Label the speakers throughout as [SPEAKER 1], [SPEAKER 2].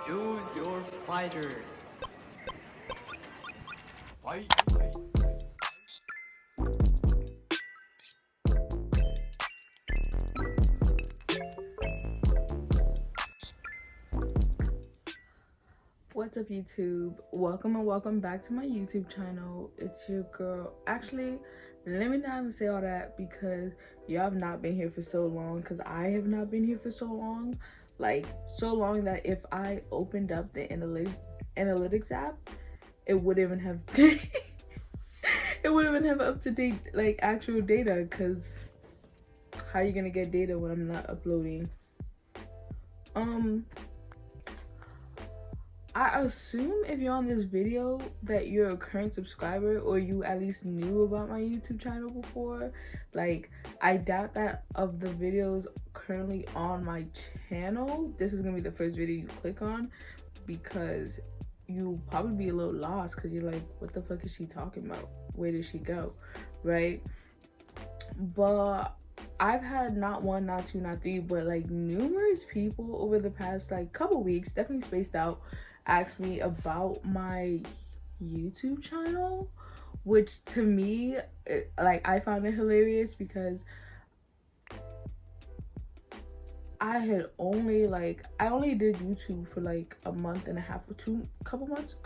[SPEAKER 1] Choose your fighter. Fight.
[SPEAKER 2] What's up, YouTube? Welcome and welcome back to my YouTube channel. It's your girl. Actually, let me not even say all that because y'all have not been here for so long, because I have not been here for so long. Like, so long that if I opened up the analytics app, it wouldn't even have it wouldn't even have up-to-date like actual data, because how you gonna get data when I'm not uploading? I assume if you're on this video that you're a current subscriber, or you at least knew about my YouTube channel before. Like, I doubt that of the videos currently on my channel, this is gonna be the first video you click on, because you'll probably be a little lost because you're like, what the fuck is she talking about? Where did she go? Right? But I've had not one, not two, not three, but like numerous people over the past like couple weeks, definitely spaced out, asked me about my YouTube channel, which to me, I found it hilarious because I only did YouTube for like a month and a half or couple months.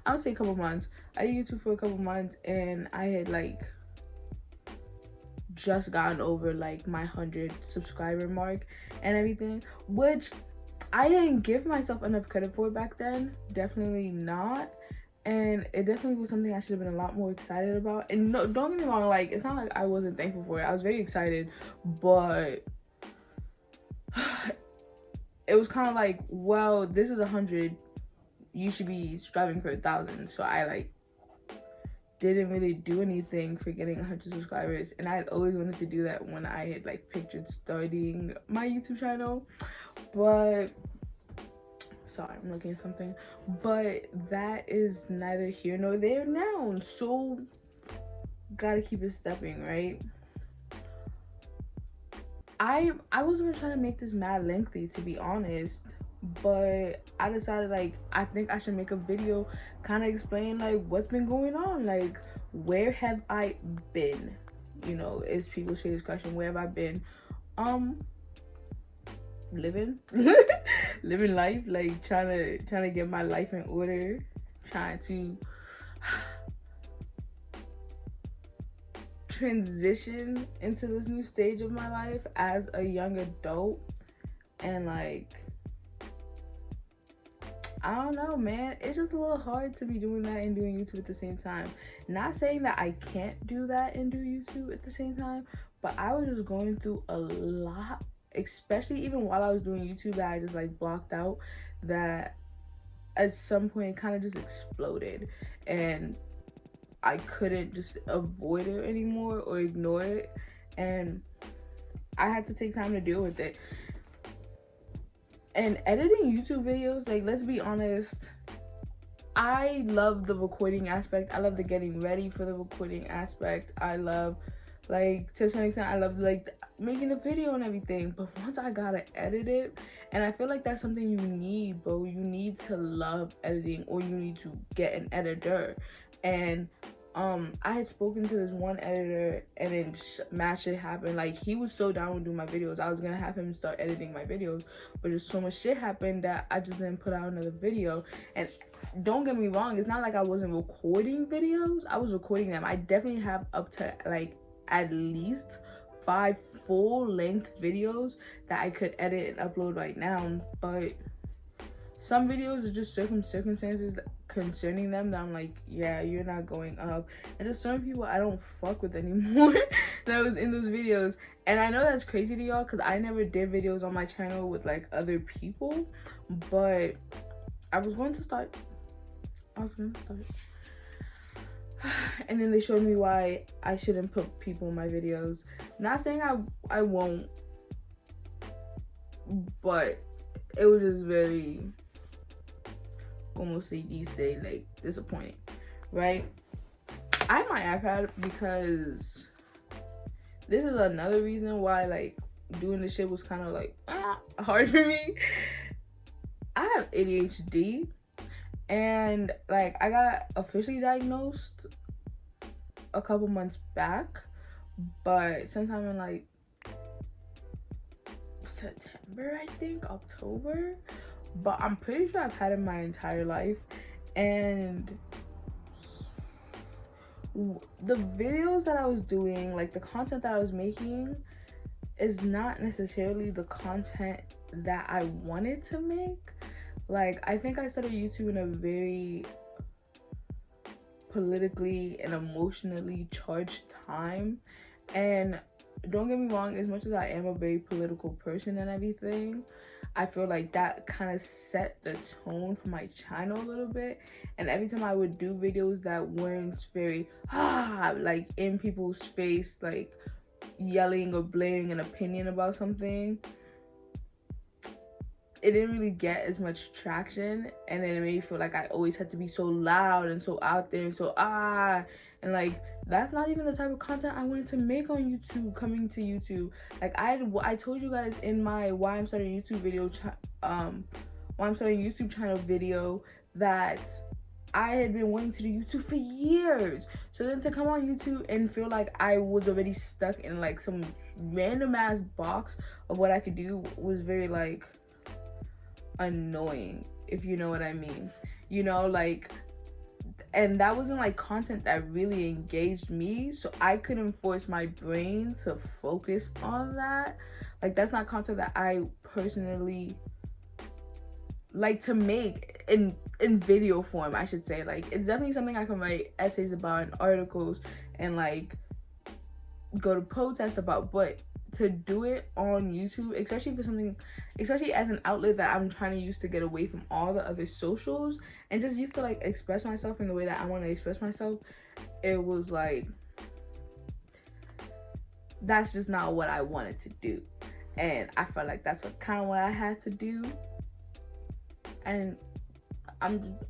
[SPEAKER 2] I would say couple months. I did YouTube for a couple months, and I had like just gotten over like my 100 subscriber mark and everything, which I didn't give myself enough credit for back then. Definitely not. And it definitely was something I should have been a lot more excited about. And no, don't get me wrong, like, it's not like I wasn't thankful for it. I was very excited, but it was kind of like, well, this is 100, you should be striving for 1,000. So I like didn't really do anything for getting 100 subscribers, and I had always wanted to do that when I had like pictured starting my YouTube channel. But sorry, I'm looking at something, but that is neither here nor there now. So gotta keep it stepping, right? I wasn't trying to make this mad lengthy, to be honest, but I decided like I think I should make a video kind of explain like what's been going on, like where have I been, you know, as people say this question, where have I been? Living living life, like trying to get my life in order, trying to transition into this new stage of my life as a young adult. And like, I don't know, man, it's just a little hard to be doing that and doing YouTube at the same time. Not saying that I can't do that and do YouTube at the same time, but I was just going through a lot, especially even while I was doing YouTube, that I just like blocked out, that at some point it kind of just exploded, and I couldn't just avoid it anymore or ignore it, and I had to take time to deal with it. And editing YouTube videos, like, let's be honest, I love the recording aspect. I love the getting ready for the recording aspect. I love, like, to some extent, I love like making the video and everything. But once I gotta edit it, and I feel like that's something you need, bro. You need to love editing, or you need to get an editor. And I had spoken to this one editor, and then mad shit happened. Like, he was so down with doing my videos. I was gonna have him start editing my videos, but just so much shit happened that I just didn't put out another video. And don't get me wrong, it's not like I wasn't recording videos. I was recording them. I definitely have up to like at least 5 full-length videos that I could edit and upload right now, but some videos are just circumstances concerning them that I'm like, yeah, you're not going up. And just certain people I don't fuck with anymore that was in those videos. And I know that's crazy to y'all, because I never did videos on my channel with like other people, but I was going to start. And then they showed me why I shouldn't put people in my videos. Not saying I won't, but it was just very, almost say like disappointing, right? I have my iPad because this is another reason why like doing this shit was kind of like hard for me. I have ADHD, and like I got officially diagnosed a couple months back, but sometime in like September, I think, October. But I'm pretty sure I've had it my entire life. And the videos that I was doing, like the content that I was making, is not necessarily the content that I wanted to make. Like, I think I started YouTube in a very politically and emotionally charged time. And don't get me wrong, as much as I am a very political person and everything, I feel like that kind of set the tone for my channel a little bit. And every time I would do videos that weren't very like in people's face, like yelling or blaring an opinion about something, it didn't really get as much traction. And then it made me feel like I always had to be so loud and so out there and so and like that's not even the type of content I wanted to make on YouTube. Coming to YouTube, like I told you guys in my why I'm starting YouTube video why I'm starting YouTube channel video that I had been wanting to do YouTube for years. So then to come on YouTube and feel like I was already stuck in like some random ass box of what I could do was very like annoying, if you know what I mean. You know, like, and that wasn't like content that really engaged me, so I couldn't force my brain to focus on that. Like, that's not content that I personally like to make in video form, I should say. Like, it's definitely something I can write essays about and articles and like go to protest about, but to do it on YouTube, especially as an outlet that I'm trying to use to get away from all the other socials and just used to like express myself in the way that I want to express myself, it was like, that's just not what I wanted to do. And I felt like that's what I had to do, and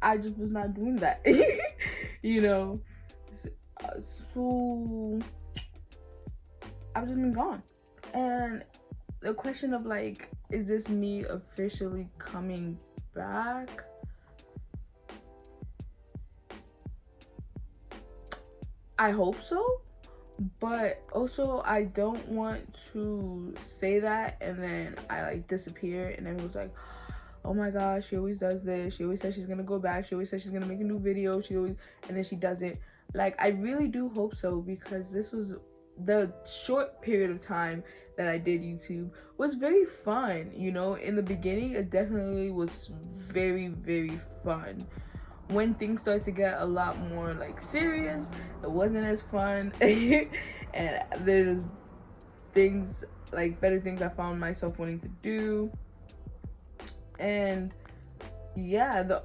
[SPEAKER 2] I just was not doing that. You know, so I've just been gone. And the question of like, is this me officially coming back? I hope so, but also I don't want to say that and then I like disappear and everyone's like, oh my gosh, she always does this, she always says she's gonna go back, she always says she's gonna make a new video, and then she doesn't. Like, I really do hope so, because this was the short period of time that I did YouTube was very fun. You know, in the beginning it definitely was very, very fun. When things started to get a lot more like serious, it wasn't as fun. And there's things like better things I found myself wanting to do. And yeah, the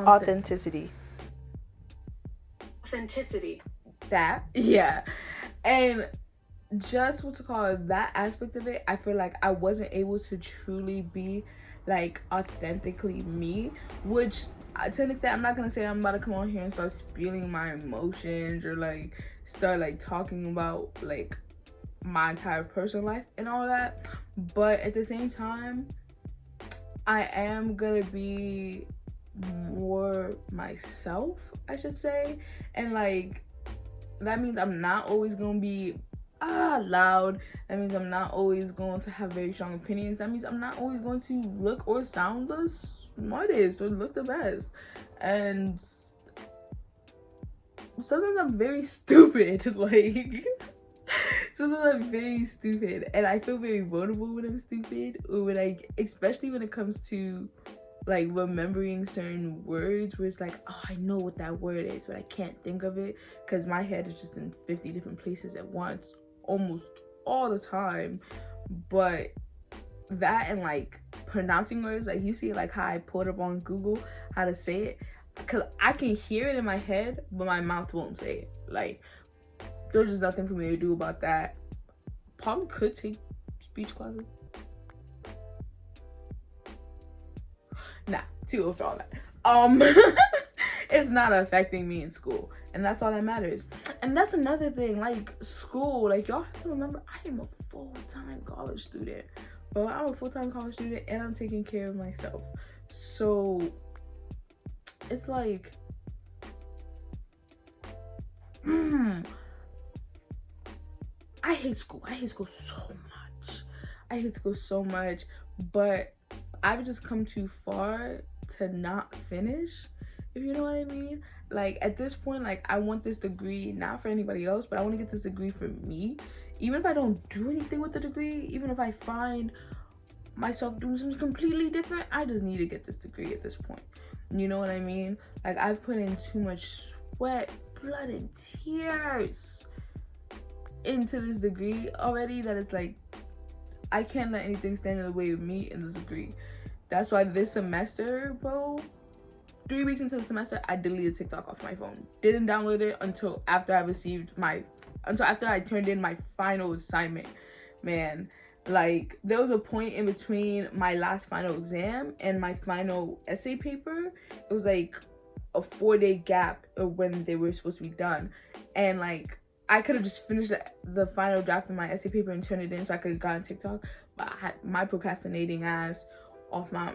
[SPEAKER 3] Authenticity.
[SPEAKER 2] That, yeah. And just that aspect of it, I feel like I wasn't able to truly be like authentically me, which to an extent, I'm not gonna say I'm about to come on here and start spilling my emotions or like start like talking about like my entire personal life and all that, but at the same time I am gonna be more myself, I should say. And like, that means I'm not always gonna be loud. That means I'm not always going to have very strong opinions. That means I'm not always going to look or sound the smartest or look the best. And sometimes I'm very stupid. Like, sometimes I'm very stupid, and I feel very vulnerable when I'm stupid, or when especially when it comes to like remembering certain words where it's like, oh, I know what that word is, but I can't think of it because my head is just in 50 different places at once almost all the time. But that and like pronouncing words, like you see like how I pulled up on Google how to say it, because I can hear it in my head, but my mouth won't say it. Like, there's just nothing for me to do about that. Probably could take speech classes. Nah, too old for all that. It's not affecting me in school, and that's all that matters. And that's another thing, like school, like y'all have to remember, I am a full-time college student. But I'm a full-time college student and I'm taking care of myself. So it's like, I hate school. I hate school so much. I hate school so much, but I've just come too far to not finish, if you know what I mean. Like, at this point, like, I want this degree not for anybody else, but I want to get this degree for me. Even if I don't do anything with the degree, even if I find myself doing something completely different, I just need to get this degree at this point. You know what I mean? Like, I've put in too much sweat, blood, and tears into this degree already that it's like, I can't let anything stand in the way of me in this degree. That's why this semester, bro, 3 weeks into the semester, I deleted TikTok off my phone. Didn't download it until after I turned in my final assignment. Man, like, there was a point in between my last final exam and my final essay paper. It was like a 4-day gap of when they were supposed to be done. And like, I could have just finished the final draft of my essay paper and turned it in so I could have gotten TikTok. But I had my procrastinating ass off my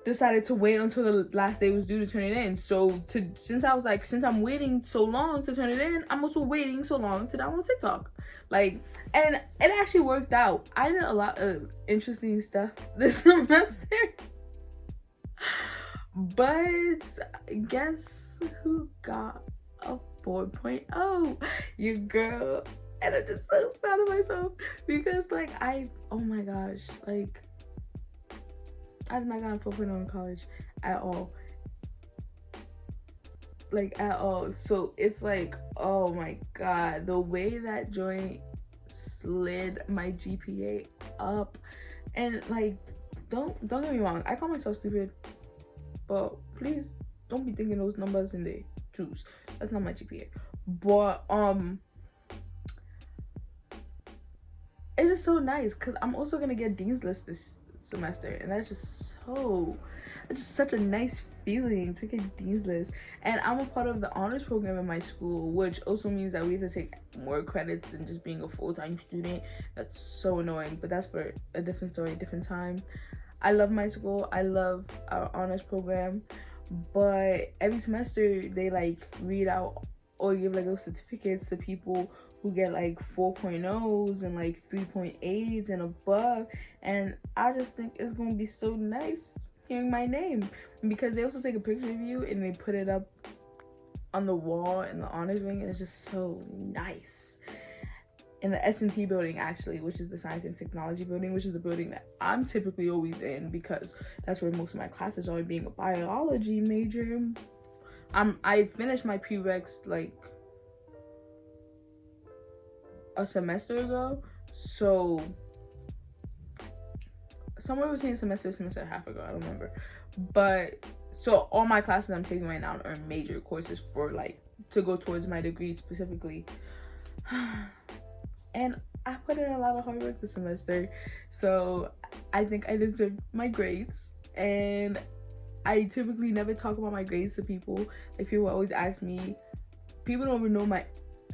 [SPEAKER 2] decided to wait until the last day was due to turn it in. So since I'm waiting so long to turn it in, I'm also waiting so long to download TikTok. Like, and it actually worked out. I did a lot of interesting stuff this semester. But guess who got a 4.0? Your girl. And I'm just so proud of myself because, like, oh my gosh, like, I've not gotten 4.0 in college at all. Like, at all. So it's like, oh my god, the way that joint slid my GPA up. And like, don't get me wrong, I call myself stupid, but please don't be thinking those numbers in the twos. That's not my GPA. But it's just so nice because I'm also gonna get Dean's List this semester, and that's just such a nice feeling to get Dean's List. And I'm a part of the honors program in my school, which also means that we have to take more credits than just being a full-time student. That's so annoying, but that's for a different story, different time. I love my school. I love our honors program, but every semester they like read out or give like those certificates to people who get like 4.0s and like 3.8s and above. And I just think it's gonna be so nice hearing my name, because they also take a picture of you and they put it up on the wall in the honors wing, and it's just so nice. In the S&T building, actually, which is the Science and Technology building, which is the building that I'm typically always in because that's where most of my classes are, being a biology major. I finished my prereqs like a semester ago, so somewhere between semester and a half ago, I don't remember. But so all my classes I'm taking right now are major courses for like to go towards my degree specifically. And I put in a lot of hard work this semester, so I think I deserve my grades. And I typically never talk about my grades to people. Like, people always ask me, people don't even know my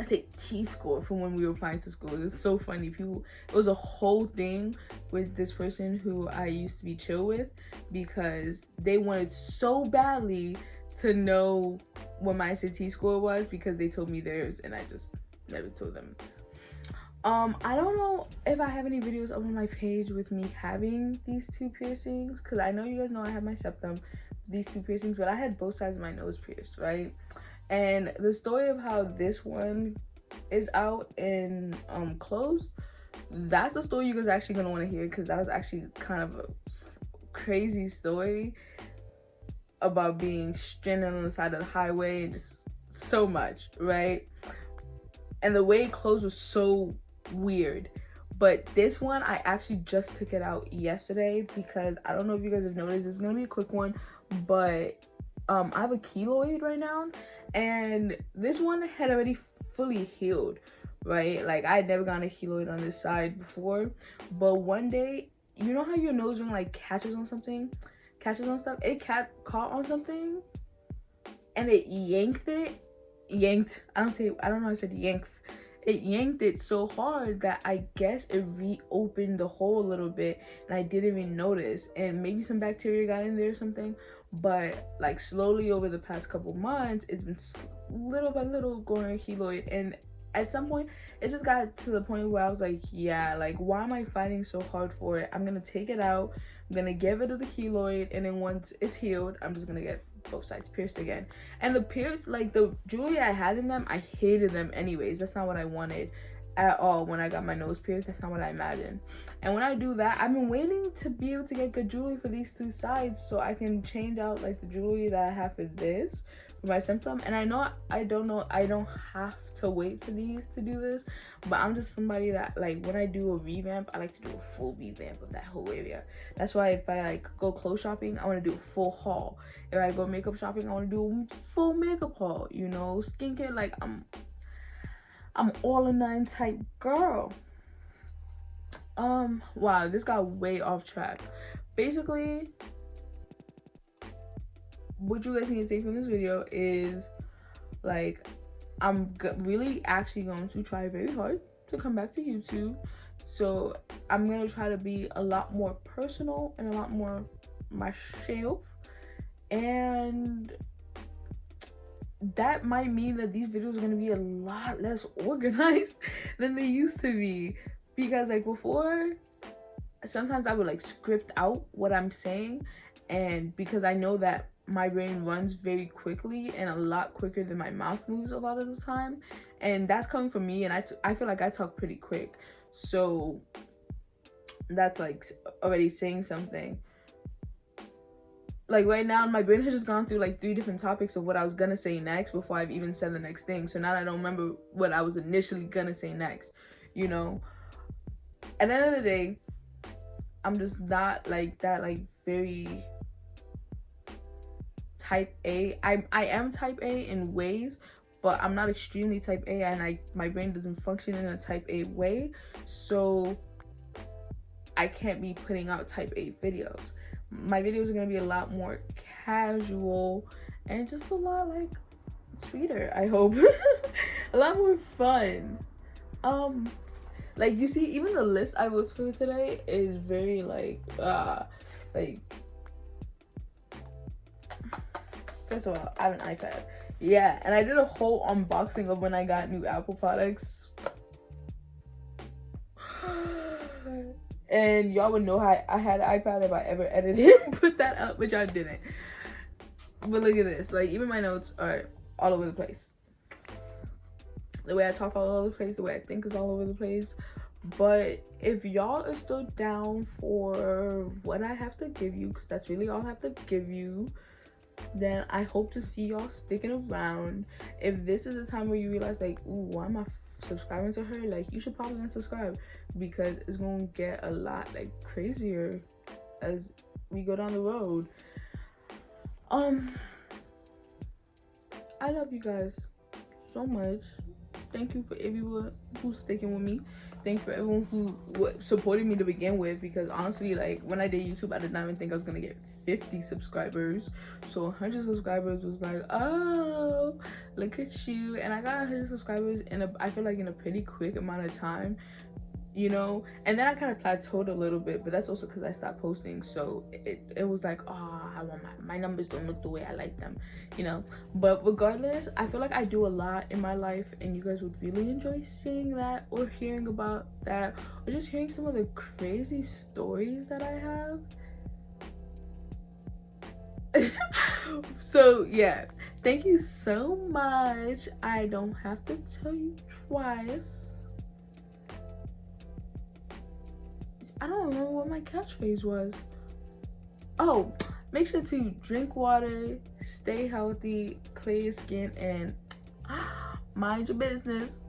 [SPEAKER 2] SAT score from when we were applying to school. It's so funny. It was a whole thing with this person who I used to be chill with, because they wanted so badly to know what my SAT score was because they told me theirs, and I just never told them. I don't know if I have any videos up on my page with me having these 2 piercings, because I know you guys know I have my septum, these 2 piercings, but I had both sides of my nose pierced, right? And the story of how this one is out and closed, that's a story you guys are actually gonna want to hear, because that was actually kind of a crazy story about being stranded on the side of the highway and just so much, right? And the way it closed was so weird. But this one, I actually just took it out yesterday, because I don't know if you guys have noticed, it's gonna be a quick one, but I have a keloid right now, and this one had already fully healed, right? Like I had never gotten a keloid on this side before, but one day, you know how your nose ring like catches on stuff? It caught on something, and it yanked. I don't know. I said yanked. It yanked it so hard that I guess it reopened the hole a little bit, and I didn't even notice. And maybe some bacteria got in there or something. But like slowly over the past couple months, it's been little by little growing a keloid. And at some point, it just got to the point where I was like, yeah, like why am I fighting so hard for it? I'm gonna take it out. I'm gonna get rid of the keloid, and then once it's healed, I'm just gonna get both sides pierced again. And the pierce, like the jewelry I had in them, I hated them anyways. That's not what I wanted at all when I got my nose pierced. That's not what I imagined. And when I do that, I've been waiting to be able to get good jewelry for these two sides so I can change out like the jewelry that I have for this, for my symptom. And I don't have to wait for these to do this, but I'm just somebody that like when I do a revamp, I like to do a full revamp of that whole area. That's why if I like go clothes shopping, I want to do a full haul. If I go makeup shopping, I want to do a full makeup haul. You know, skincare, like I'm all in nine type girl. Wow, this got way off track. Basically, what you guys need to take from this video is like I'm really actually going to try very hard to come back to YouTube. So I'm going to try to be a lot more personal and a lot more myself. And that might mean that these videos are going to be a lot less organized than they used to be. Because like before, sometimes I would like script out what I'm saying. And because I know that my brain runs very quickly and a lot quicker than my mouth moves a lot of the time, and that's coming from me, and I feel like I talk pretty quick, so that's like already saying something. Like right now my brain has just gone through like 3 different topics of what I was gonna say next before I've even said the next thing, so now I don't remember what I was initially gonna say next, you know. At the end of the day, I'm just not like that, like very type A. I am type A in ways, but I'm not extremely type A, and my brain doesn't function in a type A way, so I can't be putting out type A videos. My videos are gonna be a lot more casual and just a lot like sweeter, I hope. A lot more fun. Like you see, even the list I wrote for today is very like first of all, I have an iPad. Yeah, and I did a whole unboxing of when I got new Apple products. And y'all would know how I had an iPad if I ever edited and put that up, which I didn't. But look at this. Like, even my notes are all over the place. The way I talk all over the place, the way I think is all over the place. But if y'all are still down for what I have to give you, because that's really all I have to give you, then I hope to see y'all sticking around. If this is the time where you realize like, ooh, why am I subscribing to her? Like, you should probably unsubscribe, because it's gonna get a lot like crazier as we go down the road. I love you guys so much. Thank you for everyone who's sticking with me. Thank you for everyone who supported me to begin with, because honestly, like when I did YouTube, I did not even think I was gonna get 50 subscribers. So 100 subscribers was like, oh, look at you. And I got 100 subscribers I feel like in a pretty quick amount of time, you know. And then I kind of plateaued a little bit, but that's also because I stopped posting. So it was like, oh, I want my numbers don't look the way I like them, you know. But regardless, I feel like I do a lot in my life, and you guys would really enjoy seeing that or hearing about that, or just hearing some of the crazy stories that I have. So yeah, thank you so much. I don't have to tell you twice. I don't remember what my catchphrase was. Oh, make sure to drink water, stay healthy, clear your skin, and mind your business.